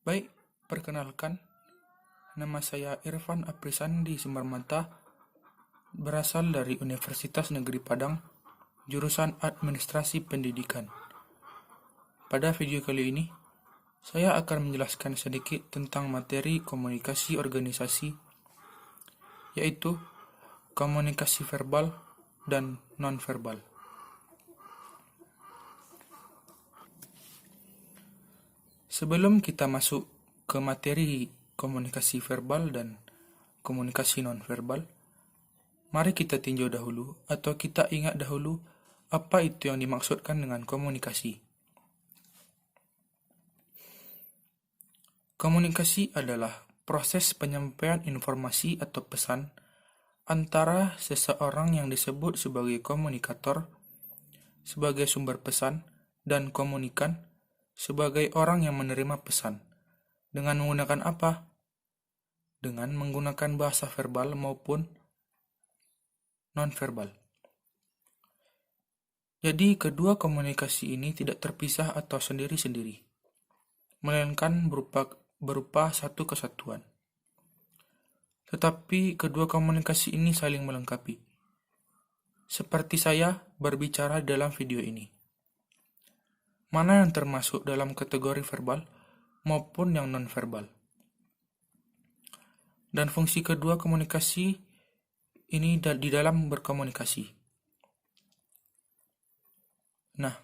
Baik, perkenalkan, nama saya Irfan Aprisandi Sumarmata, berasal dari Universitas Negeri Padang, jurusan Administrasi Pendidikan. Pada video kali ini, saya akan menjelaskan sedikit tentang materi komunikasi organisasi, yaitu komunikasi verbal dan non-verbal. Sebelum kita masuk ke materi komunikasi verbal dan komunikasi non-verbal, mari kita tinjau dahulu atau kita ingat dahulu apa itu yang dimaksudkan dengan komunikasi. Komunikasi adalah proses penyampaian informasi atau pesan antara seseorang yang disebut sebagai komunikator, sebagai sumber pesan, dan komunikan sebagai orang yang menerima pesan. Dengan menggunakan apa? Dengan menggunakan bahasa verbal maupun non-verbal. Jadi kedua komunikasi ini tidak terpisah atau sendiri-sendiri, melainkan berupa satu kesatuan. Tetapi kedua komunikasi ini saling melengkapi, seperti saya berbicara dalam video ini. Mana yang termasuk dalam kategori verbal maupun yang non-verbal. Dan fungsi kedua komunikasi ini di dalam berkomunikasi. Nah,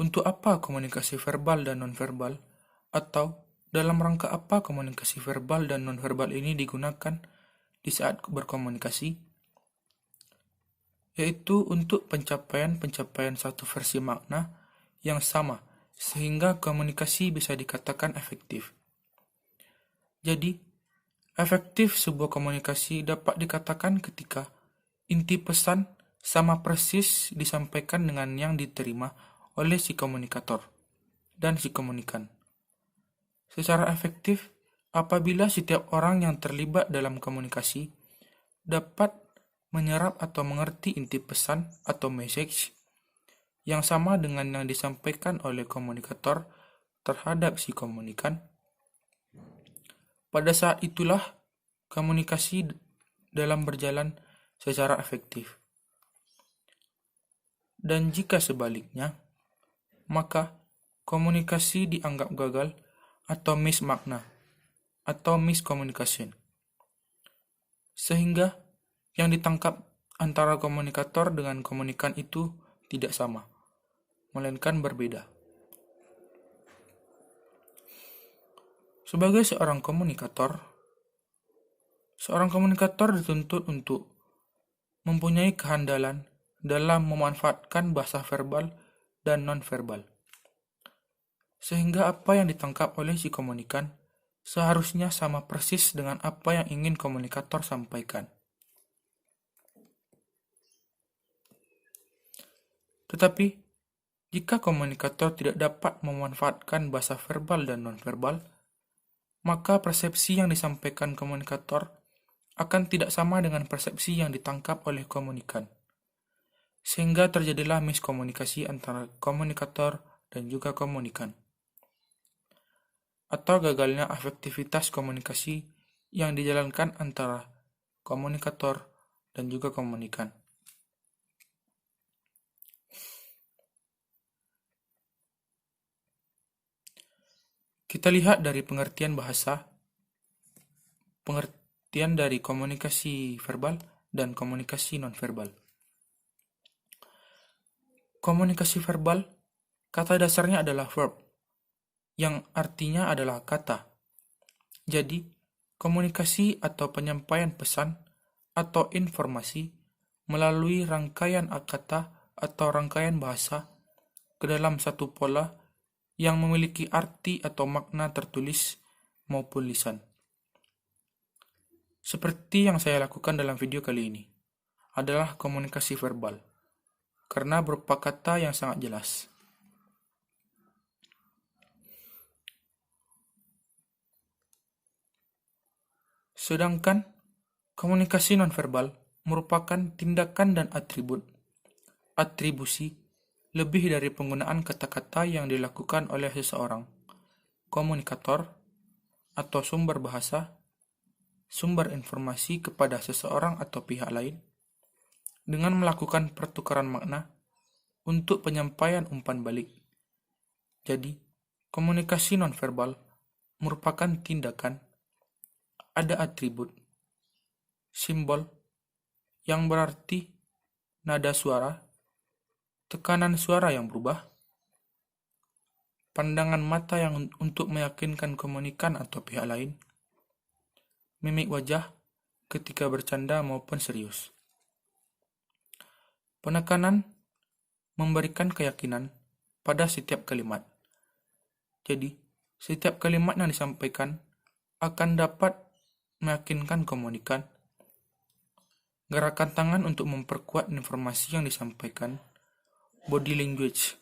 untuk apa komunikasi verbal dan non-verbal? Atau dalam rangka apa komunikasi verbal dan non-verbal ini digunakan di saat berkomunikasi? Yaitu untuk pencapaian satu versi makna yang sama, sehingga komunikasi bisa dikatakan efektif. Jadi, efektif sebuah komunikasi dapat dikatakan ketika inti pesan sama persis disampaikan dengan yang diterima oleh si komunikator dan si komunikan. Secara efektif, apabila setiap orang yang terlibat dalam komunikasi dapat menyerap atau mengerti inti pesan atau message yang sama dengan yang disampaikan oleh komunikator terhadap si komunikan, pada saat itulah komunikasi dalam berjalan secara efektif. Dan jika sebaliknya, maka komunikasi dianggap gagal atau mismakna atau miscommunication. Sehingga yang ditangkap antara komunikator dengan komunikan itu tidak sama, melainkan berbeda. Sebagai seorang komunikator dituntut untuk mempunyai kehandalan dalam memanfaatkan bahasa verbal dan non-verbal. Sehingga apa yang ditangkap oleh si komunikan seharusnya sama persis dengan apa yang ingin komunikator sampaikan. Tetapi, jika komunikator tidak dapat memanfaatkan bahasa verbal dan non-verbal, maka persepsi yang disampaikan komunikator akan tidak sama dengan persepsi yang ditangkap oleh komunikan. Sehingga terjadilah miskomunikasi antara komunikator dan juga komunikan. Atau gagalnya efektivitas komunikasi yang dijalankan antara komunikator dan juga komunikan. Kita lihat dari pengertian bahasa, pengertian dari komunikasi verbal dan komunikasi non-verbal. Komunikasi verbal, kata dasarnya adalah verb, yang artinya adalah kata. Jadi, komunikasi atau penyampaian pesan atau informasi melalui rangkaian kata atau rangkaian bahasa ke dalam satu pola yang memiliki arti atau makna tertulis maupun lisan. Seperti yang saya lakukan dalam video kali ini, adalah komunikasi verbal, karena berupa kata yang sangat jelas. Sedangkan komunikasi nonverbal merupakan tindakan dan atribusi lebih dari penggunaan kata-kata yang dilakukan oleh seseorang, komunikator, atau sumber bahasa, sumber informasi kepada seseorang atau pihak lain dengan melakukan pertukaran makna untuk penyampaian umpan balik. Jadi, komunikasi nonverbal merupakan tindakan, ada atribut, simbol, yang berarti nada suara, tekanan suara yang berubah, pandangan mata yang untuk meyakinkan komunikan atau pihak lain, mimik wajah ketika bercanda maupun serius. Penekanan memberikan keyakinan pada setiap kalimat. Jadi, setiap kalimat yang disampaikan akan dapat meyakinkan komunikan. Gerakan tangan untuk memperkuat informasi yang disampaikan, body language,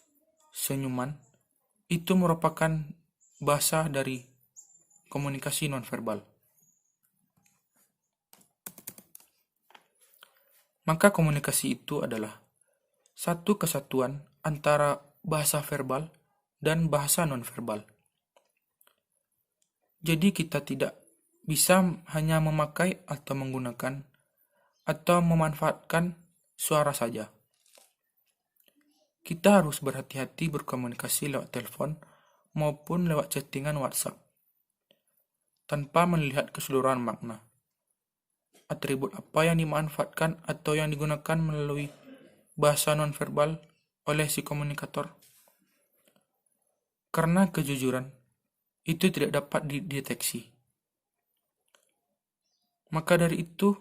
senyuman, itu merupakan bahasa dari komunikasi nonverbal. Maka komunikasi itu adalah satu kesatuan antara bahasa verbal dan bahasa nonverbal. Jadi kita tidak bisa hanya memakai atau menggunakan atau memanfaatkan suara saja. Kita harus berhati-hati berkomunikasi lewat telepon maupun lewat chattingan WhatsApp, tanpa melihat keseluruhan makna. Atribut apa yang dimanfaatkan atau yang digunakan melalui bahasa nonverbal oleh si komunikator. Karena kejujuran itu tidak dapat dideteksi. Maka dari itu,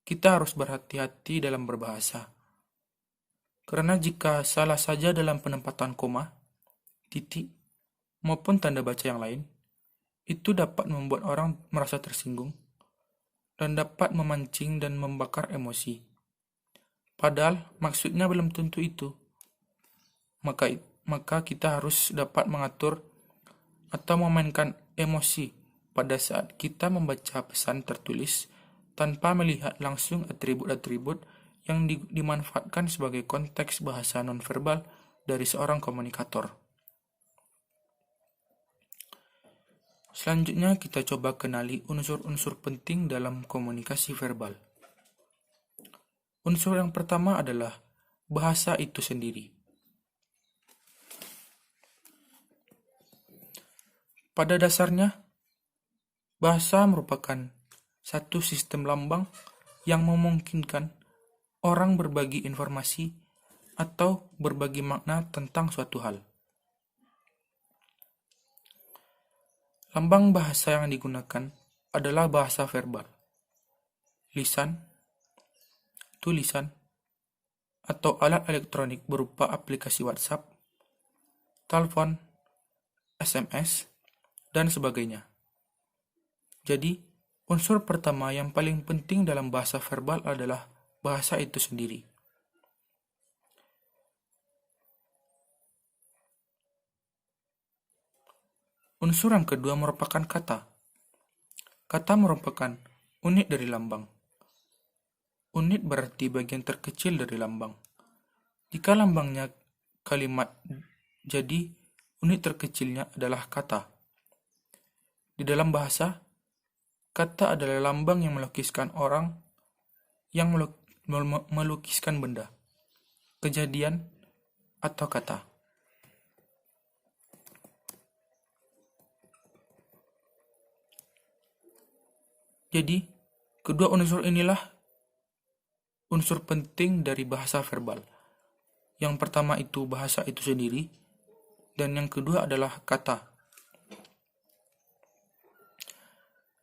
kita harus berhati-hati dalam berbahasa. Karena jika salah saja dalam penempatan koma, titik, maupun tanda baca yang lain, itu dapat membuat orang merasa tersinggung dan dapat memancing dan membakar emosi. Padahal maksudnya belum tentu itu. Maka kita harus dapat mengatur atau memainkan emosi pada saat kita membaca pesan tertulis tanpa melihat langsung atribut-atribut yang dimanfaatkan sebagai konteks bahasa nonverbal dari seorang komunikator. Selanjutnya kita coba kenali unsur-unsur penting dalam komunikasi verbal. Unsur yang pertama adalah bahasa itu sendiri. Pada dasarnya, bahasa merupakan satu sistem lambang yang memungkinkan orang berbagi informasi atau berbagi makna tentang suatu hal. Lambang bahasa yang digunakan adalah bahasa verbal, lisan, tulisan, atau alat elektronik berupa aplikasi WhatsApp, telepon, SMS, dan sebagainya. Jadi, unsur pertama yang paling penting dalam bahasa verbal adalah bahasa itu sendiri. Unsur yang kedua merupakan kata. Kata merupakan unit dari lambang. Unit berarti bagian terkecil dari lambang. Jika lambangnya kalimat, jadi unit terkecilnya adalah kata. Di dalam bahasa, kata adalah lambang yang melukiskan orang, yang melukiskan benda, kejadian, atau kata. Jadi, kedua unsur inilah unsur penting dari bahasa verbal. Yang pertama itu bahasa itu sendiri, dan yang kedua adalah kata.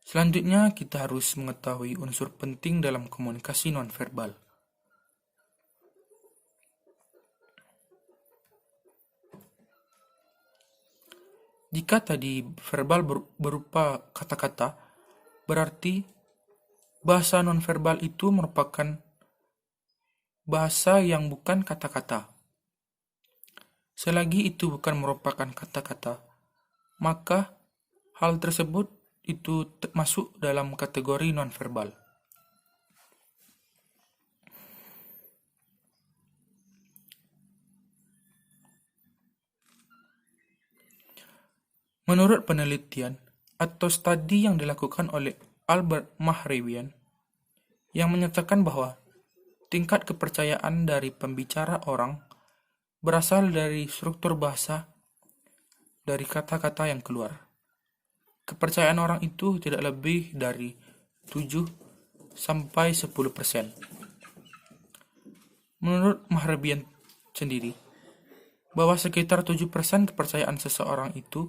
Selanjutnya, kita harus mengetahui unsur penting dalam komunikasi nonverbal. Jika tadi verbal berupa kata-kata, berarti bahasa nonverbal itu merupakan bahasa yang bukan kata-kata. Selagi itu bukan merupakan kata-kata, maka hal tersebut itu masuk dalam kategori nonverbal. Menurut penelitian, atau studi yang dilakukan oleh Albert Mahrabian yang menyatakan bahwa tingkat kepercayaan dari pembicara orang berasal dari struktur bahasa dari kata-kata yang keluar. Kepercayaan orang itu tidak lebih dari 7-10%. Menurut Mahrabian sendiri, bahwa sekitar 7% kepercayaan seseorang itu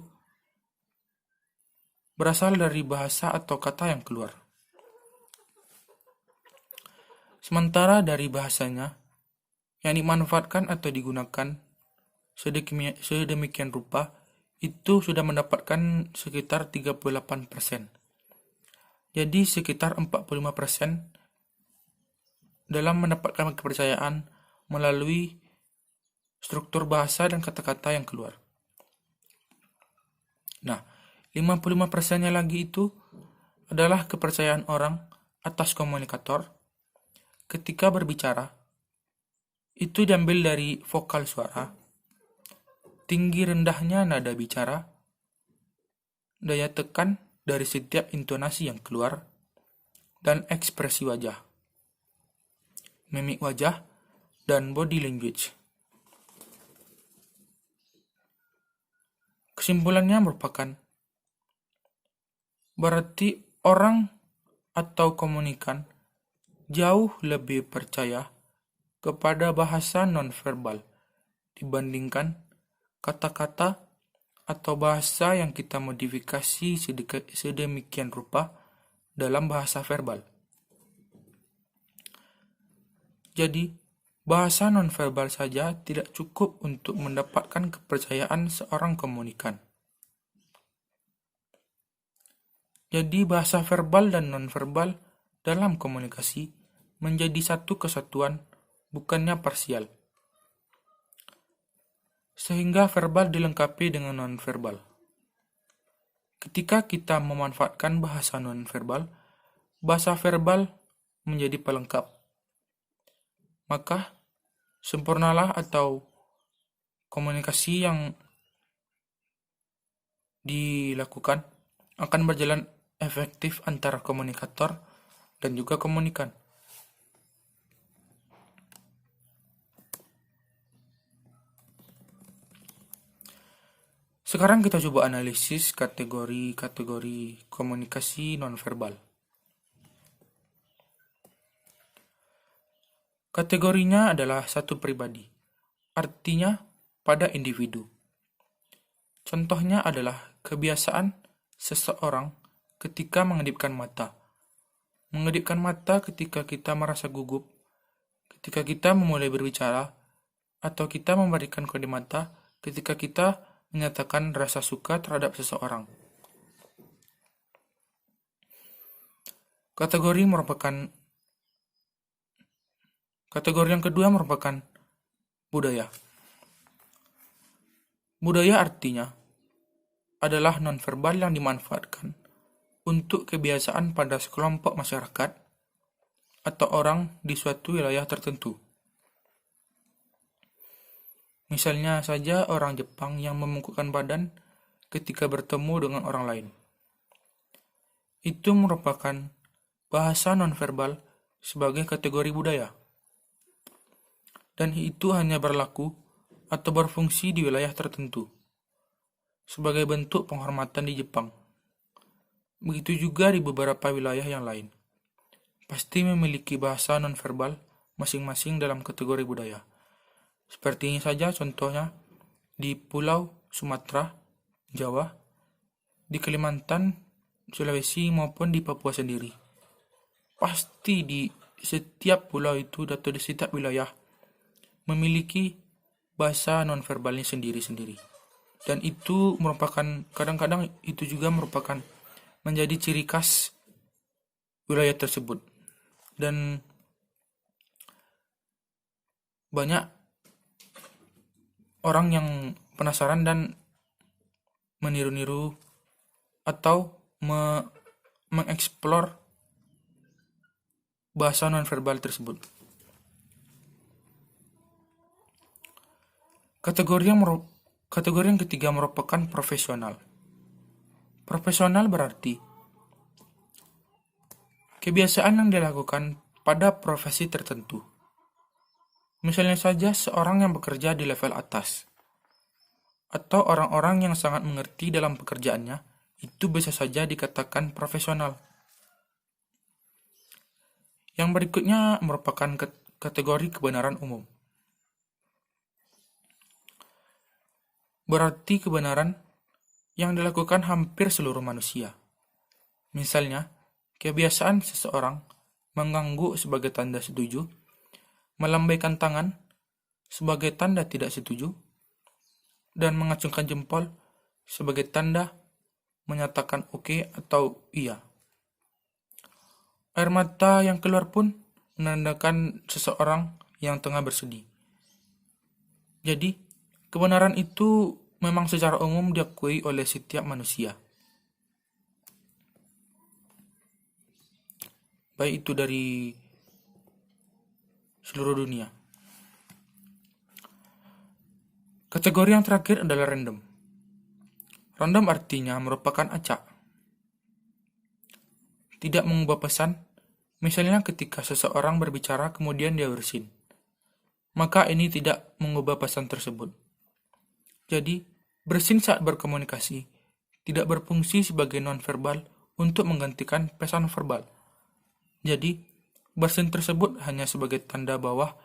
berasal dari bahasa atau kata yang keluar. Sementara dari bahasanya yang dimanfaatkan atau digunakan sedemikian rupa itu sudah mendapatkan sekitar 38%. Jadi sekitar 45% dalam mendapatkan kepercayaan melalui struktur bahasa dan kata-kata yang keluar. Nah, 55%-nya lagi itu adalah kepercayaan orang atas komunikator ketika berbicara. Itu diambil dari vokal suara, tinggi rendahnya nada bicara, daya tekan dari setiap intonasi yang keluar, dan ekspresi wajah, mimik wajah, dan body language. Kesimpulannya merupakan berarti orang atau komunikan jauh lebih percaya kepada bahasa nonverbal dibandingkan kata-kata atau bahasa yang kita modifikasi sedemikian rupa dalam bahasa verbal. Jadi, bahasa nonverbal saja tidak cukup untuk mendapatkan kepercayaan seorang komunikan. Jadi, bahasa verbal dan nonverbal dalam komunikasi menjadi satu kesatuan, bukannya parsial. Sehingga verbal dilengkapi dengan nonverbal. Ketika kita memanfaatkan bahasa nonverbal, bahasa verbal menjadi pelengkap. Maka, sempurnalah atau komunikasi yang dilakukan akan berjalan efektif antara komunikator dan juga komunikan. Sekarang kita coba analisis kategori-kategori komunikasi nonverbal. Kategorinya adalah satu pribadi, artinya pada individu. Contohnya adalah kebiasaan seseorang ketika mengedipkan mata. Mengedipkan mata ketika kita merasa gugup, ketika kita memulai berbicara, atau kita memberikan kode mata ketika kita menyatakan rasa suka terhadap seseorang. Kategori yang kedua merupakan budaya. Budaya artinya adalah nonverbal yang dimanfaatkan untuk kebiasaan pada sekelompok masyarakat atau orang di suatu wilayah tertentu. Misalnya saja orang Jepang yang membungkukkan badan ketika bertemu dengan orang lain. Itu merupakan bahasa nonverbal sebagai kategori budaya. Dan itu hanya berlaku atau berfungsi di wilayah tertentu, sebagai bentuk penghormatan di Jepang. Begitu juga di beberapa wilayah yang lain. Pasti memiliki bahasa nonverbal masing-masing dalam kategori budaya. Seperti ini saja contohnya di Pulau Sumatera, Jawa, di Kalimantan, Sulawesi maupun di Papua sendiri. Pasti di setiap pulau itu atau di setiap wilayah memiliki bahasa nonverbalnya sendiri-sendiri. Dan itu merupakan, kadang-kadang itu juga merupakan menjadi ciri khas wilayah tersebut. Dan banyak orang yang penasaran dan meniru-niru atau mengeksplor bahasa nonverbal tersebut. Kategori yang ketiga merupakan profesional. Profesional berarti kebiasaan yang dilakukan pada profesi tertentu. Misalnya saja seorang yang bekerja di level atas, atau orang-orang yang sangat mengerti dalam pekerjaannya, itu bisa saja dikatakan profesional. Yang berikutnya merupakan kategori kebenaran umum. Berarti kebenaran yang dilakukan hampir seluruh manusia. Misalnya, kebiasaan seseorang mengangguk sebagai tanda setuju, melambaikan tangan sebagai tanda tidak setuju, dan mengacungkan jempol sebagai tanda menyatakan oke atau iya. Air mata yang keluar pun menandakan seseorang yang tengah bersedih. Jadi, kebenaran itu memang secara umum diakui oleh setiap manusia. Baik itu dari seluruh dunia. Kategori yang terakhir adalah random. Random artinya merupakan acak. Tidak mengubah pesan, misalnya ketika seseorang berbicara kemudian dia bersin. Maka ini tidak mengubah pesan tersebut. Jadi, bersin saat berkomunikasi tidak berfungsi sebagai non-verbal untuk menggantikan pesan verbal. Jadi, bersin tersebut hanya sebagai tanda bahwa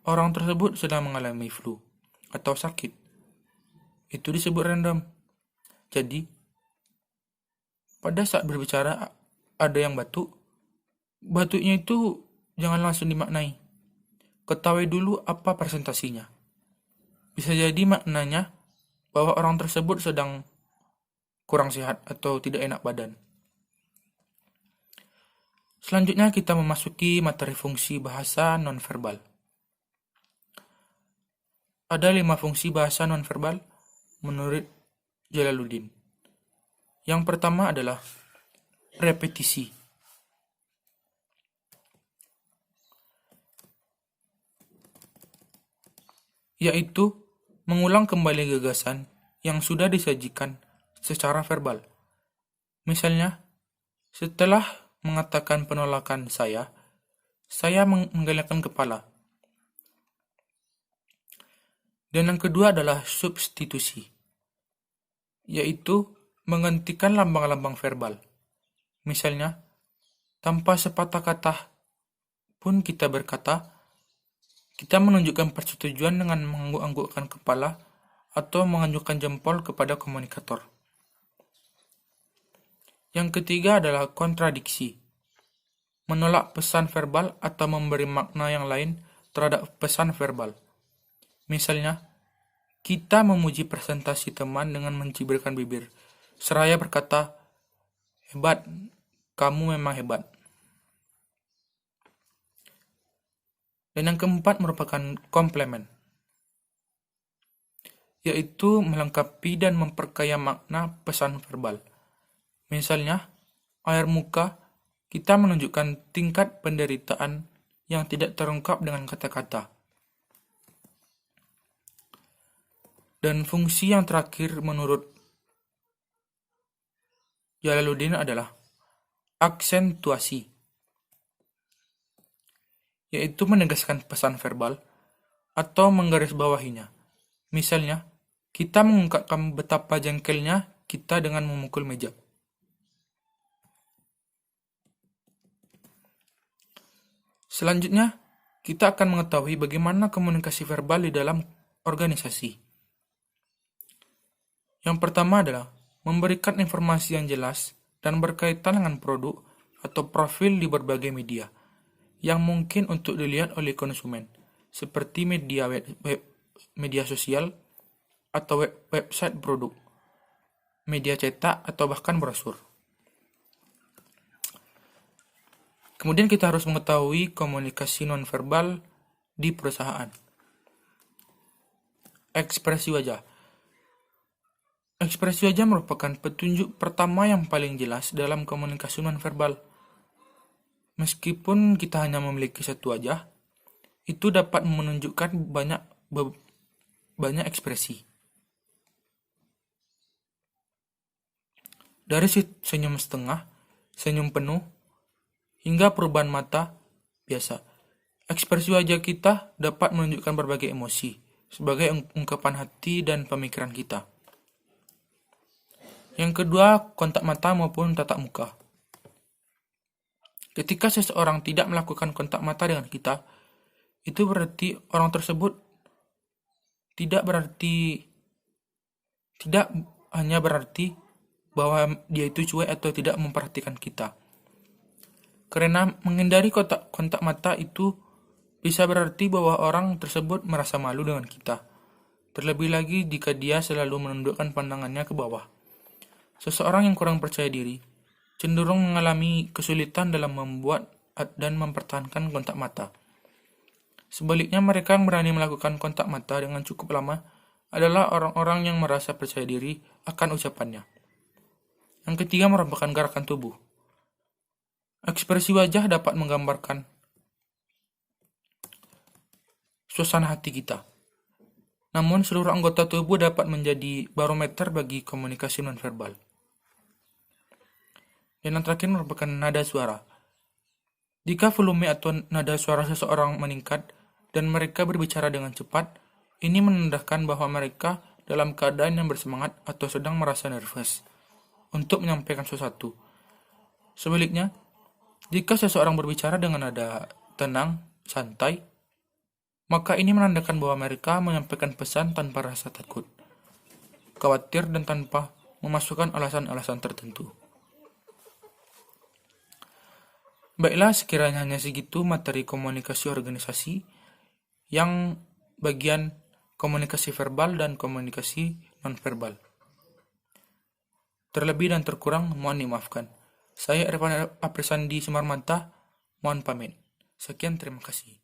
orang tersebut sedang mengalami flu atau sakit. Itu disebut random. Jadi, pada saat berbicara ada yang batuk, batuknya itu jangan langsung dimaknai. Ketahui dulu apa presentasinya. Bisa jadi maknanya bahwa orang tersebut sedang kurang sehat atau tidak enak badan. Selanjutnya kita memasuki materi fungsi bahasa nonverbal. Ada 5 fungsi bahasa nonverbal menurut Jalaluddin. Yang pertama adalah repetisi. Yaitu mengulang kembali gagasan yang sudah disajikan secara verbal. Misalnya, setelah mengatakan penolakan saya menggelengkan kepala. Dan yang kedua adalah substitusi, yaitu menggantikan lambang-lambang verbal. Misalnya, tanpa sepatah kata pun kita berkata, kita menunjukkan persetujuan dengan mengangguk-anggukkan kepala atau menganjukkan jempol kepada komunikator. Yang ketiga adalah kontradiksi. Menolak pesan verbal atau memberi makna yang lain terhadap pesan verbal. Misalnya, kita memuji presentasi teman dengan mencibirkan bibir, seraya berkata, "Hebat, kamu memang hebat." Dan yang keempat merupakan komplemen, yaitu melengkapi dan memperkaya makna pesan verbal. Misalnya, air muka, kita menunjukkan tingkat penderitaan yang tidak terungkap dengan kata-kata. Dan fungsi yang terakhir menurut Jalaluddin adalah aksentuasi, yaitu menegaskan pesan verbal atau menggarisbawahinya. Misalnya, kita mengungkapkan betapa jengkelnya kita dengan memukul meja. Selanjutnya, kita akan mengetahui bagaimana komunikasi verbal di dalam organisasi. Yang pertama adalah memberikan informasi yang jelas dan berkaitan dengan produk atau profil di berbagai media yang mungkin untuk dilihat oleh konsumen, seperti media sosial atau website produk, media cetak atau bahkan brosur. Kemudian kita harus mengetahui komunikasi nonverbal di perusahaan. Ekspresi wajah. Ekspresi wajah merupakan petunjuk pertama yang paling jelas dalam komunikasi nonverbal. Meskipun kita hanya memiliki satu wajah, itu dapat menunjukkan banyak ekspresi. Dari senyum setengah, senyum penuh, hingga perubahan mata biasa. Ekspresi wajah kita dapat menunjukkan berbagai emosi, sebagai ungkapan hati dan pemikiran kita. Yang kedua, kontak mata maupun tatap muka. Ketika seseorang tidak melakukan kontak mata dengan kita, itu berarti orang tersebut tidak hanya berarti bahwa dia itu cuek atau tidak memperhatikan kita. Karena menghindari kontak mata itu bisa berarti bahwa orang tersebut merasa malu dengan kita. Terlebih lagi jika dia selalu menundukkan pandangannya ke bawah. Seseorang yang kurang percaya diri cenderung mengalami kesulitan dalam membuat dan mempertahankan kontak mata. Sebaliknya, mereka yang berani melakukan kontak mata dengan cukup lama adalah orang-orang yang merasa percaya diri akan ucapannya. Yang ketiga merupakan gerakan tubuh. Ekspresi wajah dapat menggambarkan suasana hati kita. Namun, seluruh anggota tubuh dapat menjadi barometer bagi komunikasi nonverbal. Dan yang terakhir merupakan nada suara. Jika volume atau nada suara seseorang meningkat dan mereka berbicara dengan cepat, ini menandakan bahwa mereka dalam keadaan yang bersemangat atau sedang merasa nervous untuk menyampaikan sesuatu. Sebaliknya, jika seseorang berbicara dengan nada tenang, santai, maka ini menandakan bahwa mereka menyampaikan pesan tanpa rasa takut, khawatir, dan tanpa memasukkan alasan-alasan tertentu. Baiklah, sekiranya hanya segitu materi komunikasi organisasi yang bagian komunikasi verbal dan komunikasi nonverbal. Terlebih dan terkurang mohon dimaafkan. Saya Irfan Aprisandi Sumarmanta, mohon pamit. Sekian, terima kasih.